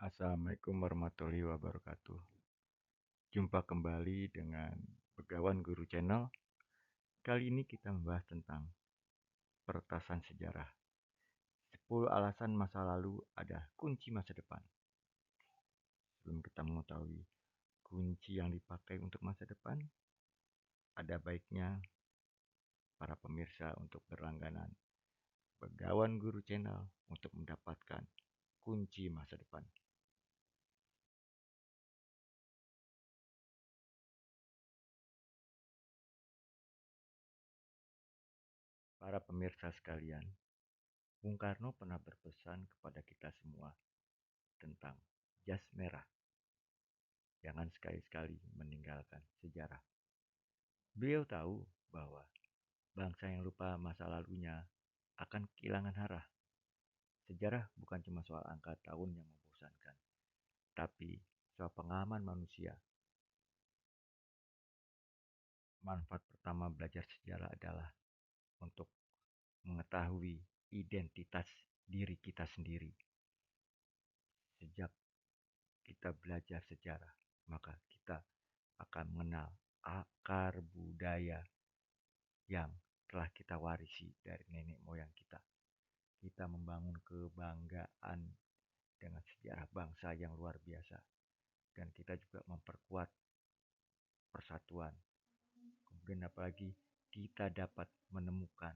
Assalamualaikum warahmatullahi wabarakatuh. Jumpa kembali dengan Begawan Guru Channel. Kali ini kita membahas tentang peretasan sejarah. 10 alasan masa lalu ada kunci masa depan. Sebelum kita mengetahui kunci yang dipakai untuk masa depan, ada baiknya para pemirsa untuk berlangganan Begawan Guru Channel untuk mendapatkan kunci masa depan. Para pemirsa sekalian, Bung Karno pernah berpesan kepada kita semua tentang jas merah. Jangan sekali-sekali meninggalkan sejarah. Beliau tahu bahwa bangsa yang lupa masa lalunya akan kehilangan arah. Sejarah bukan cuma soal angka tahun yang membosankan, tapi soal pengalaman manusia. Manfaat pertama belajar sejarah adalah untuk mengetahui identitas diri kita sendiri. Sejak kita belajar sejarah, maka kita akan mengenal akar budaya yang telah kita warisi dari nenek moyang kita. Kita membangun kebanggaan dengan sejarah bangsa yang luar biasa. Dan kita juga memperkuat persatuan. Kemudian apalagi kita dapat menemukan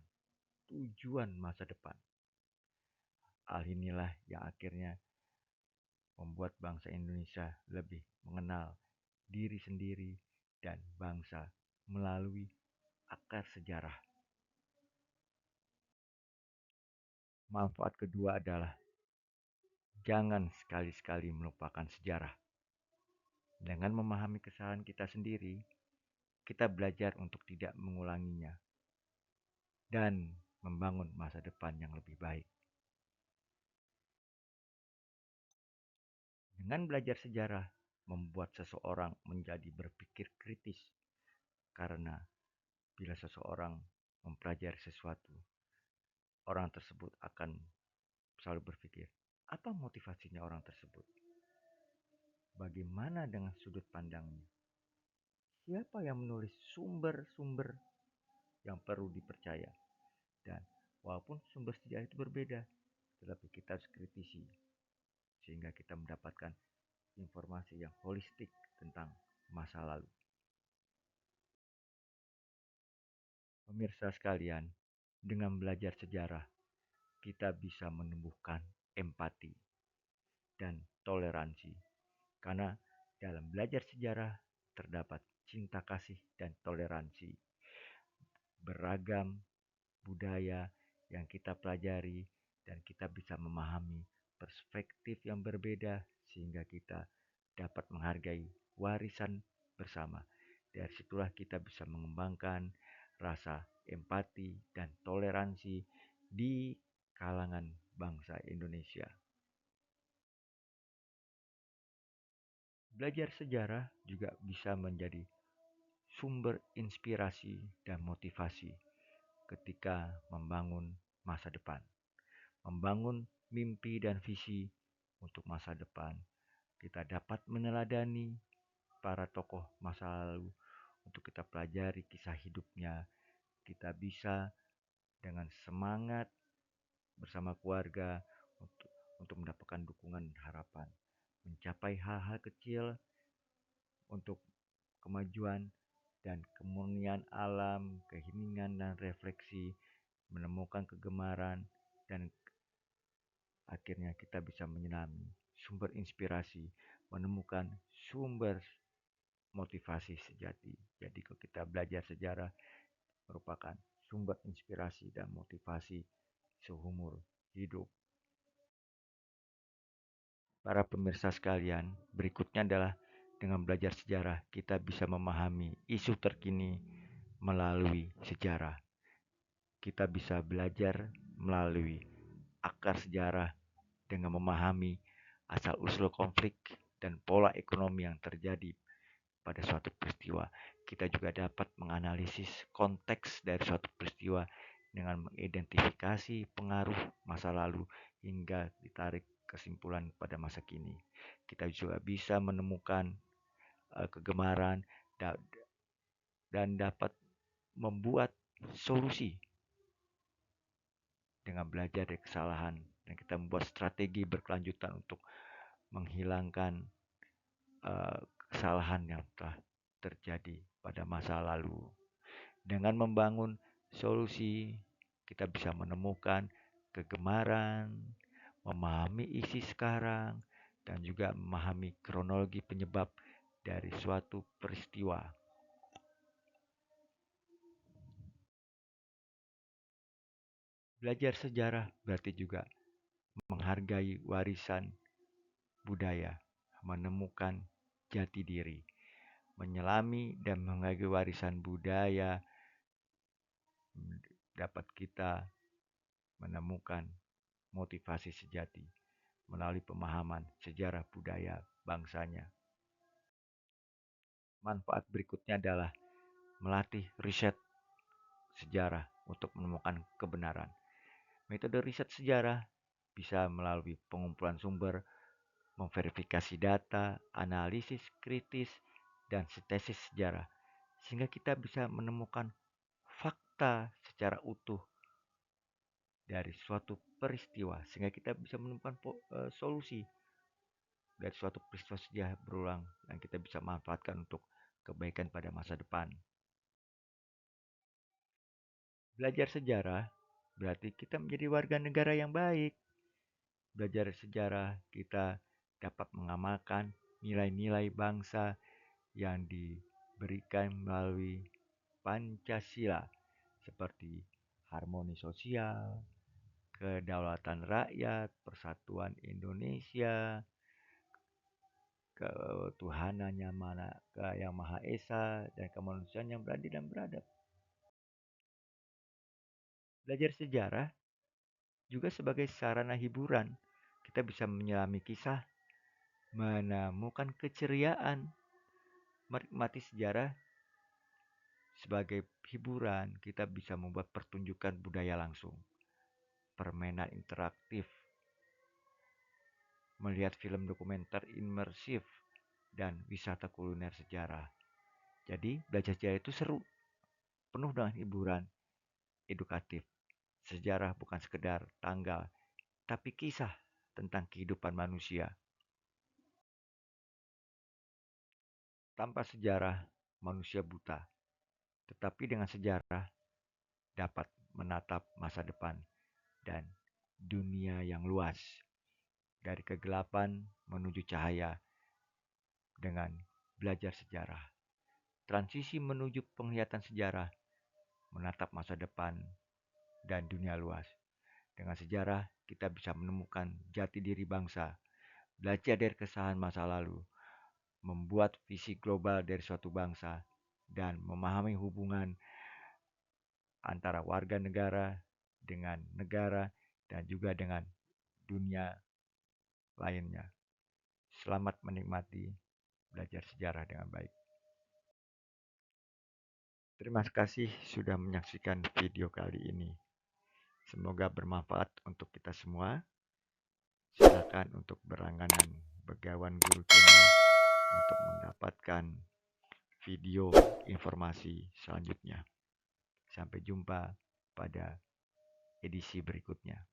tujuan masa depan. Hal inilah yang akhirnya membuat bangsa Indonesia lebih mengenal diri sendiri dan bangsa melalui akar sejarah. Manfaat kedua adalah jangan sekali-sekali melupakan sejarah. Dengan memahami kesalahan kita sendiri, kita belajar untuk tidak mengulanginya dan membangun masa depan yang lebih baik. Dengan belajar sejarah, membuat seseorang menjadi berpikir kritis. Karena bila seseorang mempelajari sesuatu, orang tersebut akan selalu berpikir, apa motivasinya orang tersebut? Bagaimana dengan sudut pandangnya? Siapa yang menulis sumber-sumber yang perlu dipercaya? Dan walaupun sumber sejarah itu berbeda, tetapi kita harus kritisi sehingga kita mendapatkan informasi yang holistik tentang masa lalu. Pemirsa sekalian, dengan belajar sejarah, kita bisa menumbuhkan empati dan toleransi. Karena dalam belajar sejarah terdapat cinta kasih dan toleransi. Beragam budaya yang kita pelajari dan kita bisa memahami perspektif yang berbeda sehingga kita dapat menghargai warisan bersama. Dari situlah kita bisa mengembangkan rasa empati dan toleransi di kalangan bangsa Indonesia. Belajar sejarah juga bisa menjadi sumber inspirasi dan motivasi ketika membangun masa depan. Membangun mimpi dan visi untuk masa depan. Kita dapat meneladani para tokoh masa lalu untuk kita pelajari kisah hidupnya. Kita bisa dengan semangat bersama keluarga untuk mendapatkan dukungan dan harapan. Mencapai hal-hal kecil untuk kemajuan dan kemurnian alam, keheningan dan refleksi, menemukan kegemaran, dan akhirnya kita bisa menyelami sumber inspirasi, menemukan sumber motivasi sejati. Jadi kalau kita belajar sejarah merupakan sumber inspirasi dan motivasi seumur hidup. Para pemirsa sekalian, berikutnya adalah dengan belajar sejarah kita bisa memahami isu terkini melalui sejarah. Kita bisa belajar melalui akar sejarah dengan memahami asal-usul konflik dan pola ekonomi yang terjadi pada suatu peristiwa. Kita juga dapat menganalisis konteks dari suatu peristiwa dengan mengidentifikasi pengaruh masa lalu hingga ditarik kesimpulan pada masa kini. Kita juga bisa menemukan kegemaran dan dapat membuat solusi dengan belajar dari kesalahan, dan kita membuat strategi berkelanjutan untuk menghilangkan kesalahan yang telah terjadi pada masa lalu. Dengan membangun solusi, kita bisa menemukan kegemaran, memahami isi sekarang, dan juga memahami kronologi penyebab dari suatu peristiwa. Belajar sejarah berarti juga menghargai warisan budaya, menemukan jati diri, menyelami dan menghargai warisan budaya dapat kita menemukan motivasi sejati melalui pemahaman sejarah budaya bangsanya. Manfaat berikutnya adalah melatih riset sejarah untuk menemukan kebenaran. Metode riset sejarah bisa melalui pengumpulan sumber, memverifikasi data, analisis kritis, dan sintesis sejarah, sehingga kita bisa menemukan fakta secara utuh dari suatu peristiwa, sehingga kita bisa menemukan solusi dari suatu peristiwa sejarah berulang yang kita bisa manfaatkan untuk kebaikan pada masa depan. Belajar sejarah berarti kita menjadi warga negara yang baik. Belajar sejarah kita dapat mengamalkan nilai-nilai bangsa yang diberikan melalui Pancasila, seperti harmoni sosial, kedaulatan rakyat, persatuan Indonesia, ketuhanan yang Maha Esa, dan kemanusiaan yang beradil dan beradab. Belajar sejarah juga sebagai sarana hiburan. Kita bisa menyelami kisah, menemukan keceriaan, menikmati sejarah sebagai hiburan. Kita bisa membuat pertunjukan budaya langsung, permainan interaktif, melihat film dokumenter imersif, dan wisata kuliner sejarah. Jadi belajar sejarah itu seru, penuh dengan hiburan, edukatif. Sejarah bukan sekedar tanggal, tapi kisah tentang kehidupan manusia. Tanpa sejarah, manusia buta. Tetapi dengan sejarah, dapat menatap masa depan dan dunia yang luas. Dari kegelapan menuju cahaya dengan belajar sejarah. Transisi menuju penglihatan sejarah, menatap masa depan dan dunia luas. Dengan sejarah, kita bisa menemukan jati diri bangsa, belajar dari kesalahan masa lalu, membuat visi global dari suatu bangsa, dan memahami hubungan antara warga negara dengan negara dan juga dengan dunia lainnya. Selamat menikmati belajar sejarah dengan baik. Terima kasih sudah menyaksikan video kali ini. Semoga bermanfaat untuk kita semua. Silakan untuk berlangganan Begawan Guru Channel untuk mendapatkan video informasi selanjutnya. Sampai jumpa pada edisi berikutnya.